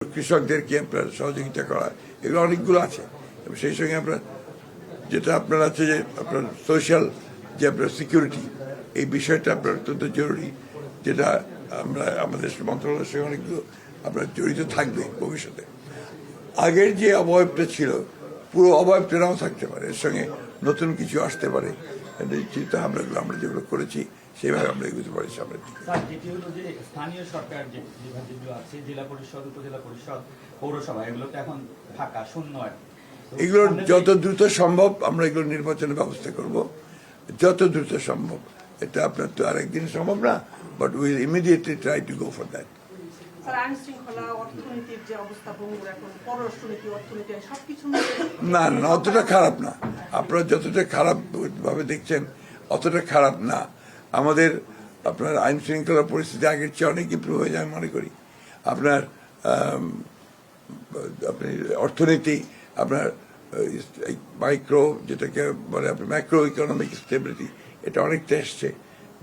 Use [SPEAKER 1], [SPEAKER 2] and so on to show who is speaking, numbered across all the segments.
[SPEAKER 1] কৃষকদেরকে আপনার সহযোগিতা করা, এগুলো অনেকগুলো আছে। এবং সেই সঙ্গে আপনার যেটা আপনার আছে যে আপনার সোশ্যাল যে আপনার সিকিউরিটি, এই বিষয়টা আপনার অত্যন্ত জরুরি, যেটা আমরা আমাদের মন্ত্রণালয়ের সঙ্গে অনেকগুলো আপনার জড়িত থাকবে ভবিষ্যতে। আগের যে অবয়বটা ছিল, পুরো অবয়বটা নাও থাকতে পারে, এর সঙ্গে নতুন কিছু আসতে পারে। চিন্তা ভাবনাগুলো আমরা যেগুলো করেছি সেইভাবে আমরা এগোতে পারি সামনে।
[SPEAKER 2] স্থানীয় সরকার যে বিভাগগুলো আছে, জেলা পরিষদ, উপজেলা পরিষদ, পৌরসভা, এগুলো তো এখন ফাঁকা শূন্য।
[SPEAKER 1] এগুলো যত দ্রুত সম্ভব আমরা এগুলো নির্বাচনের ব্যবস্থা করব, যত দ্রুত সম্ভব। এটা আপনার তো আরেকদিন সম্ভব না, but will immediately try to go for that. না না, অতটা খারাপ না। আপনারা যতটা খারাপ ভাবে দেখছেন অতটা খারাপ না। আমাদের আপনার আইন শৃঙ্খলা পরিস্থিতি আগের চেয়ে অনেক ইম্প্রুভ হয়ে যায় মনে করি। আপনার আপনি অর্থনীতি, আপনার মাইক্রো যেটাকে বলে আপনার ম্যাক্রো ইকোনমিক স্টেবিলিটি, এটা অনেকটা এসছে।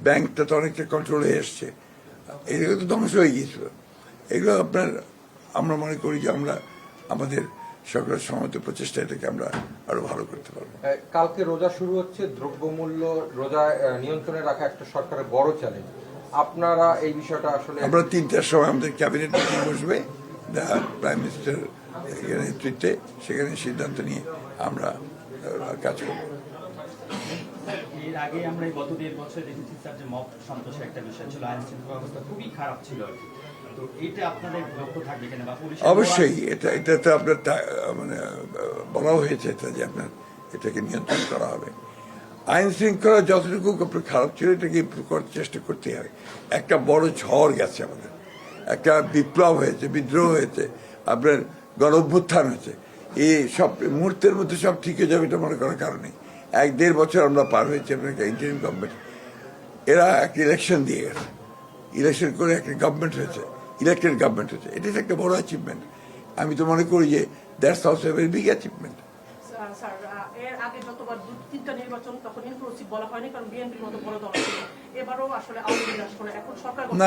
[SPEAKER 1] ব্যাংকটা তো অনেকটা কন্ট্রোল হয়ে এসছে। এগুলো তো ধ্বংস হয়ে গিয়েছিল। এগুলো আপনার আমরা মনে করি যে আমরা আমাদের সকলের সমত প্রচেষ্টা এটাকে আমরা আরো ভালো করতে পারবো।
[SPEAKER 3] কালকে রোজা শুরু হচ্ছে, দ্রব্যমূল্য রোজা নিয়ন্ত্রণে রাখা একটা সরকারের বড় চ্যালেঞ্জ। আপনারা এই বিষয়টা আসলে
[SPEAKER 1] আমরা 3টার সময় আমাদের ক্যাবিনেট মিটিং বসবে, প্রাইম মিনিস্টার নেতৃত্বে, সেখানে সিদ্ধান্ত নিয়ে আমরা কাজ করব।
[SPEAKER 2] এর আগে আমরা গত 1.5 বছর দেখেছি স্যার যে মব সন্ত্রাসের একটা বিষয় ছিল, আইন শৃঙ্খলা অবস্থা খুবই খারাপ ছিল। তো এইটা আপনাদের লক্ষ্য থাকবে কিনা?
[SPEAKER 1] অবশ্যই এটা তো আপনার মানে বলা হয়েছে এটা যে আপনার এটাকে নিয়ন্ত্রণ করা হবে। আইন শৃঙ্খলা যতটুকু আপনার খারাপ ছিল এটাকে ইমপ্রুভ করার চেষ্টা করতে হবে। একটা বড় ঝড় গেছে আমাদের, একটা বিপ্লব হয়েছে, বিদ্রোহ হয়েছে, আপনার গণ অভ্যুত্থান হয়েছে। এই সব মুহূর্তের মধ্যে সব ঠিক হয়ে যাবে এটা মনে করার কারণে 1-1.5 বছর আমরা পার হয়েছি। আপনার ইন্টারিম গভর্নমেন্ট, এরা একটা ইলেকশন দিয়ে গেছে, ইলেকশন করে একটা গভর্নমেন্ট হয়েছে, ইলেক্টেড গভর্নমেন্ট হয়েছে। এটা একটা বড় অ্যাচিভমেন্ট। আমি তো মনে করি যে that's also a very big achievement.
[SPEAKER 4] এর আগে যতবার 2-3টা নির্বাচন তখন ইনক্লুসিভ বলা হয়নি, কারণ বিএনপির মতো বড় দল ছিল। এবারও আসলে আওয়ামী লীগ আসলে এখন সরকার
[SPEAKER 1] না,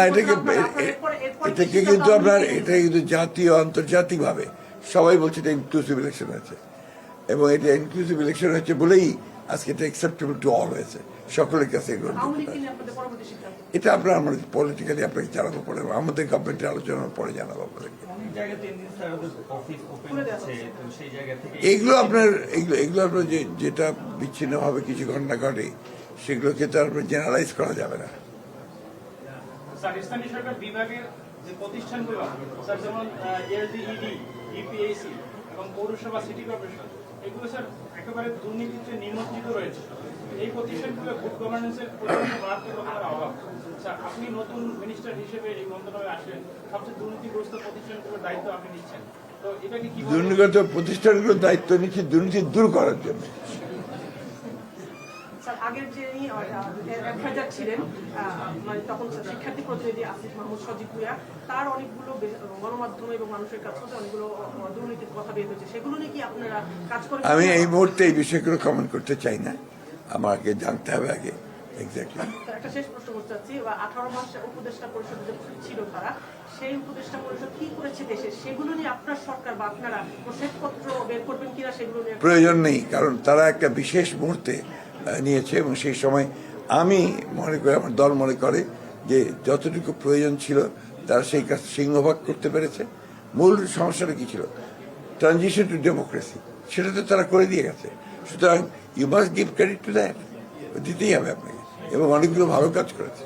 [SPEAKER 1] এটাকে কিন্তু আপনার এটা কিন্তু জাতীয় আন্তর্জাতিকভাবে সবাই বলছে এটা ইনক্লুসিভ ইলেকশন আছে, এবং এটা ইনক্লুসিভ ইলেকশন হচ্ছে বলেই আজকে এটা অ্যাকসেপ্টেবল টু অল হয়েছে সকলের কাছে। এটা আপনার আমাদের পলিটিক্যালি আপনাকে জানাবো পরে, আমাদের গভর্নমেন্টের আলোচনার পরে জানাবো আপনাদেরকে। এগুলো আপনার যেটা বিচ্ছিন্নভাবে কিছু ঘটনা ঘটে সেগুলোকে তো আপনার জেনারেলাইজ করা যাবে না।
[SPEAKER 5] স্থানীয় সরকার বিভাগের যে প্রতিষ্ঠানগুলো স্যার, যেমন এলজিইডি, ইপিএসি এবং পৌরসভা, সিটি কর্পোরেশন, এগুলো স্যার একেবারে দুর্নীতিতে নিমজ্জিত রয়েছে। এই প্রতিষ্ঠানগুলো গুড গভর্নেন্সের মারাত্মক রকমের অভাব। স্যার, আপনি নতুন মিনিস্টার হিসেবে এই মন্ত্রণালয়ে আসেন, সবচেয়ে দুর্নীতিগ্রস্ত প্রতিষ্ঠানগুলোর দায়িত্ব আপনি নিচ্ছেন, তো এটাকে কি
[SPEAKER 1] দুর্নীতিগত প্রতিষ্ঠানগুলোর দায়িত্ব নিচ্ছে দুর্নীতি দূর করার জন্য।
[SPEAKER 4] আগের যে অ্যাডভাইজার ছিলেন মানে তখন শিক্ষার্থী প্রতিনিধি আসিফ মাহমুদ সজীব ভুঁইয়া, তার অনেকগুলো গণমাধ্যমে এবং মানুষের কাছে অনেকগুলো দুর্নীতির কথা বের হয়েছে, সেগুলো নিয়ে কি আপনারা কাজ করেন?
[SPEAKER 1] আমি এই মুহূর্তে এই বিষয়গুলো কমেন্ট করতে চাই না, আমাকে জানতে হবে আগে এক্স্যাক্টলি।
[SPEAKER 4] একটা শেষ প্রশ্ন করতে চাচ্ছি, 18 মাস উপদেষ্টা পরিষদ ছিল তারা, সেই উপদেষ্টা পরিষদ কি করেছে দেশে, সেগুলো নিয়ে আপনার সরকার বা আপনারা শ্বেতপত্র বের করবেন কিনা সেগুলো নিয়ে?
[SPEAKER 1] প্রয়োজন নেই, কারণ তারা একটা বিশেষ মুহূর্তে নিয়েছে, এবং সেই সময় আমি মনে করি, আমার দল মনে করে যে যতটুকু প্রয়োজন ছিল তারা সেই কাজ সিংহভাগ করতে পেরেছে। মূল সমস্যাটা কি ছিল? ট্রানজিশন টু ডেমোক্রেসি, সেটা তো তারা করে দিয়ে গেছে। সুতরাং you must give credit to that, দিতেই হবে আপনাকে, এবং অনেকগুলো ভালো কাজ করেছে।